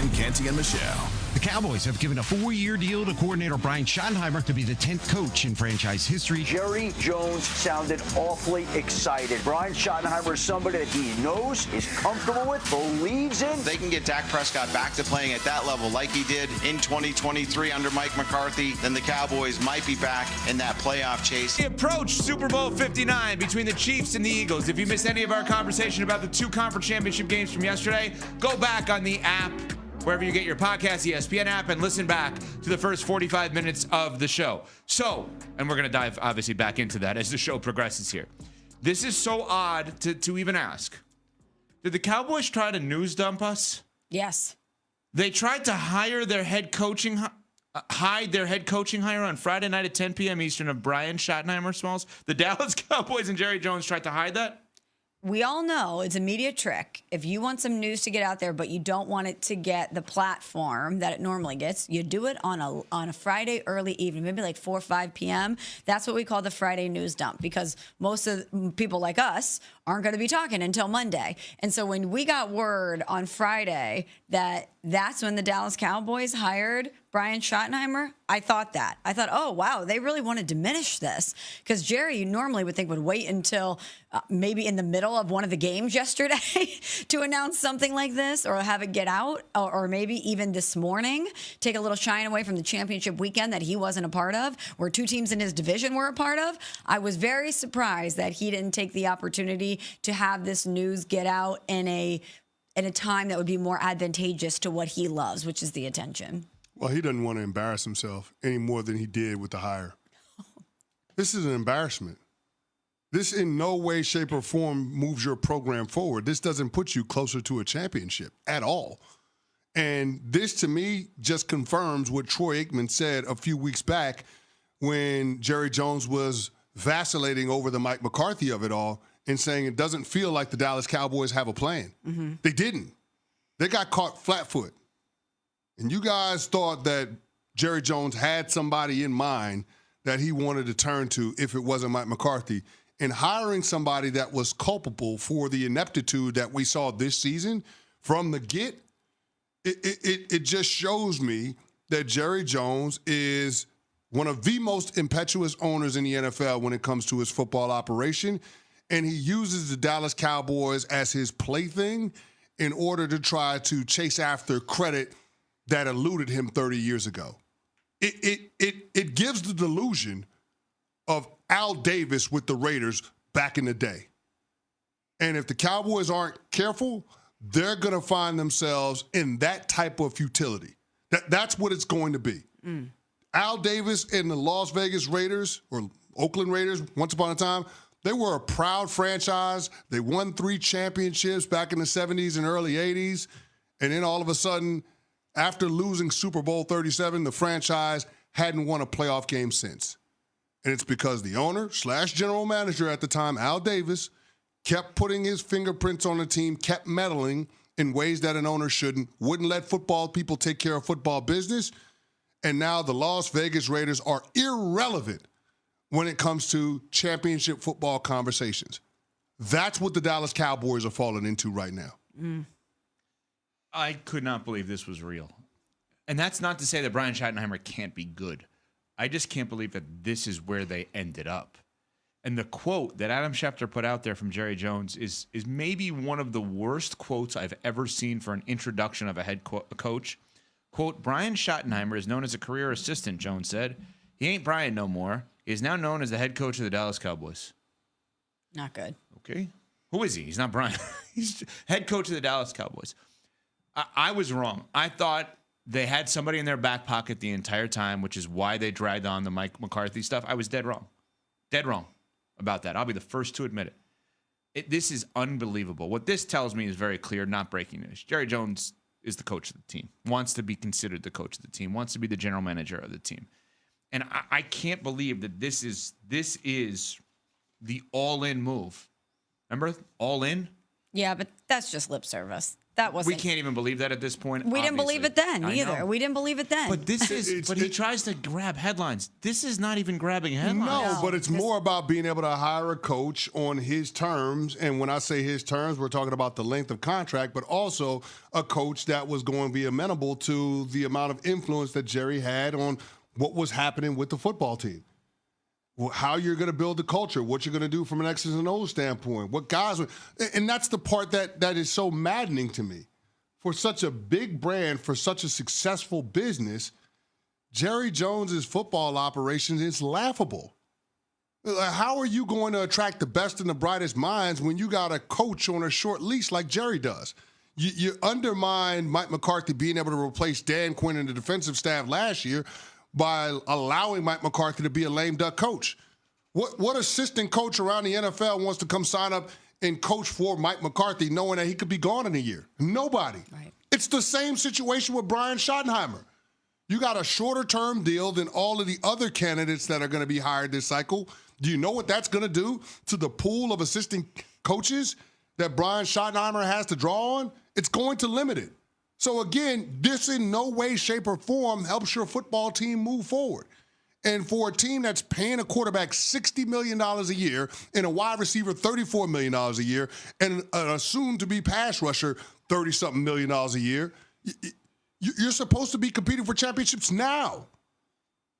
Jayden, Canty, and Michelle. The Cowboys have given a 4-year deal to coordinator Brian Schottenheimer to be the 10th coach in franchise history. Jerry Jones sounded awfully excited. Brian Schottenheimer is somebody that he knows, is comfortable with, believes in. They can get Dak Prescott back to playing at that level like he did in 2023 under Mike McCarthy, then the Cowboys might be back in that playoff chase. We approach Super Bowl 59 between the Chiefs and the Eagles. If you missed any of our conversation about the 2 conference championship games from yesterday, go back on the app, wherever you get your podcast, ESPN app, and listen back to the first 45 minutes of the show. So, and we're going to dive obviously back into that as the show progresses here. This is so odd to even ask. Did the Cowboys try to news dump us? Yes. They tried to hide their head coaching hire on Friday night at 10 p.m. Eastern of Brian Schottenheimer Smalls. The Dallas Cowboys and Jerry Jones tried to hide that? We all know it's a media trick. If you want some news to get out there, but you don't want it to get the platform that it normally gets, you do it on a Friday early evening, maybe like 4 or 5 p.m. That's what we call the Friday news dump, because most of people like us aren't going to be talking until Monday. And so when we got word on Friday that that's when the Dallas Cowboys hired Brian Schottenheimer, I thought, oh, wow, they really want to diminish this. Because Jerry, you normally would think, would wait until maybe in the middle of one of the games yesterday to announce something like this, or have it get out, or maybe even this morning, take a little shine away from the championship weekend that he wasn't a part of, where 2 teams in his division were a part of. I was very surprised that he didn't take the opportunity to have this news get out in a time that would be more advantageous to what he loves, which is the attention. Well, he doesn't want to embarrass himself any more than he did with the hire. This is an embarrassment. This in no way, shape, or form moves your program forward. This doesn't put you closer to a championship at all. And this, to me, just confirms what Troy Aikman said a few weeks back when Jerry Jones was vacillating over the Mike McCarthy of it all and saying it doesn't feel like the Dallas Cowboys have a plan. Mm-hmm. They didn't. They got caught flat-foot. And you guys thought that Jerry Jones had somebody in mind that he wanted to turn to if it wasn't Mike McCarthy. And hiring somebody that was culpable for the ineptitude that we saw this season from the get, it just shows me that Jerry Jones is one of the most impetuous owners in the NFL when it comes to his football operation. And he uses the Dallas Cowboys as his plaything in order to try to chase after credit that eluded him 30 years ago. It gives the delusion of Al Davis with the Raiders back in the day. And if the Cowboys aren't careful, they're going to find themselves in that type of futility. That's what it's going to be. Mm. Al Davis and the Las Vegas Raiders, or Oakland Raiders, once upon a time, they were a proud franchise. They won 3 championships back in the 70s and early 80s. And then all of a sudden, after losing Super Bowl 37, the franchise hadn't won a playoff game since. And it's because the owner / general manager at the time, Al Davis, kept putting his fingerprints on the team, kept meddling in ways that an owner shouldn't, wouldn't let football people take care of football business. And now the Las Vegas Raiders are irrelevant when it comes to championship football conversations. That's what the Dallas Cowboys are falling into right now. Mm. I could not believe this was real. And that's not to say that Brian Schottenheimer can't be good. I just can't believe that this is where they ended up. And the quote that Adam Schefter put out there from Jerry Jones is maybe one of the worst quotes I've ever seen for an introduction of a head coach. Quote, Brian Schottenheimer is known as a career assistant, Jones said. He ain't Brian no more. He is now known as the head coach of the Dallas Cowboys. Not good. Okay. Who is he? He's not Brian. He's head coach of the Dallas Cowboys. I was wrong. I thought they had somebody in their back pocket the entire time, which is why they dragged on the Mike McCarthy stuff. I was dead wrong. Dead wrong about that. I'll be the first to admit it. This is unbelievable. What this tells me is very clear, not breaking news. Jerry Jones is the coach of the team, wants to be considered the coach of the team, wants to be the general manager of the team. And I can't believe that this is the all-in move. Remember? All in? Yeah, but that's just lip service. That wasn't. We can't even believe that at this point. We didn't believe it then I either. know. We didn't believe it then. But this is. But he tries to grab headlines. This is not even grabbing headlines. No, but it's more about being able to hire a coach on his terms. And when I say his terms, we're talking about the length of contract, but also a coach that was going to be amenable to the amount of influence that Jerry had on what was happening with the football team. How you're going to build the culture, what you're going to do from an X's and O's standpoint, what guys – and that's the part that is so maddening to me. For such a big brand, for such a successful business, Jerry Jones's football operations is laughable. How are you going to attract the best and the brightest minds when you got a coach on a short leash like Jerry does? You undermine Mike McCarthy being able to replace Dan Quinn in the defensive staff last year by allowing Mike McCarthy to be a lame duck coach. What assistant coach around the NFL wants to come sign up and coach for Mike McCarthy knowing that he could be gone in a year? Nobody. Right. It's the same situation with Brian Schottenheimer. You got a shorter term deal than all of the other candidates that are going to be hired this cycle. Do you know what that's going to do to the pool of assistant coaches that Brian Schottenheimer has to draw on? It's going to limit it. So, again, this in no way, shape, or form helps your football team move forward. And for a team that's paying a quarterback $60 million a year and a wide receiver $34 million a year and a soon-to-be pass rusher $30-something million a year, you're supposed to be competing for championships now.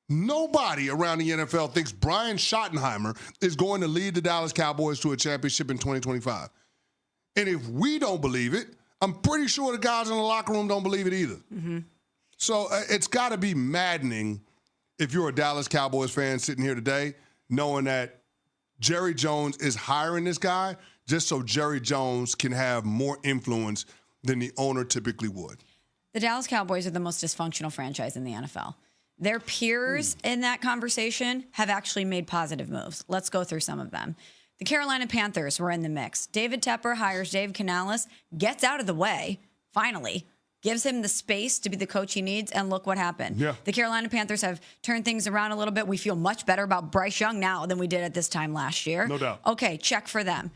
Nobody around the NFL thinks Brian Schottenheimer is going to lead the Dallas Cowboys to a championship in 2025. And if we don't believe it, I'm pretty sure the guys in the locker room don't believe it either. Mm-hmm. So it's got to be maddening if you're a Dallas Cowboys fan sitting here today, knowing that Jerry Jones is hiring this guy just so Jerry Jones can have more influence than the owner typically would. The Dallas Cowboys are the most dysfunctional franchise in the NFL. Their peers in that conversation have actually made positive moves. Let's go through some of them. The Carolina Panthers were in the mix. David Tepper hires Dave Canales, gets out of the way, finally, gives him the space to be the coach he needs, and look what happened. Yeah. The Carolina Panthers have turned things around a little bit. We feel much better about Bryce Young now than we did at this time last year. No doubt. Okay, check for them.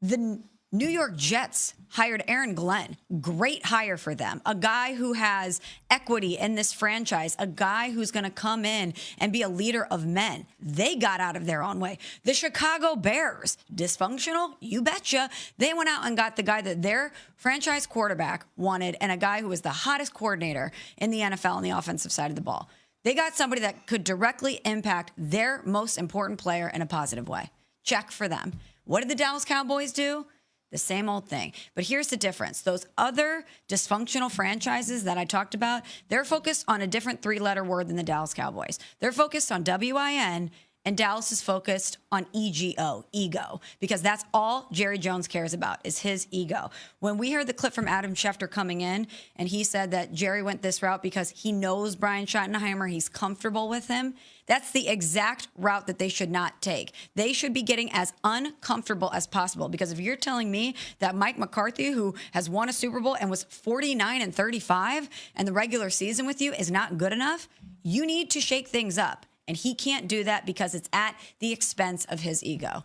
The New York Jets hired Aaron Glenn. Great hire for them. A guy who has equity in this franchise. A guy who's going to come in and be a leader of men. They got out of their own way. The Chicago Bears, dysfunctional? You betcha. They went out and got the guy that their franchise quarterback wanted and a guy who was the hottest coordinator in the NFL on the offensive side of the ball. They got somebody that could directly impact their most important player in a positive way. Check for them. What did the Dallas Cowboys do? The same old thing. But here's the difference. Those other dysfunctional franchises that I talked about, they're focused on a different three-letter word than the Dallas Cowboys. They're focused on WIN, and Dallas is focused on EGO, ego, because that's all Jerry Jones cares about is his ego. When we heard the clip from Adam Schefter coming in, and he said that Jerry went this route because he knows Brian Schottenheimer, he's comfortable with him, that's the exact route that they should not take. They should be getting as uncomfortable as possible, because if you're telling me that Mike McCarthy, who has won a Super Bowl and was 49-35, and the regular season with you is not good enough, you need to shake things up. And he can't do that because it's at the expense of his ego.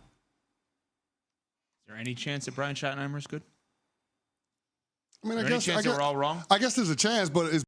Is there any chance that Brian Schottenheimer is good? I mean, I guess we're all wrong. I guess there's a chance, but it's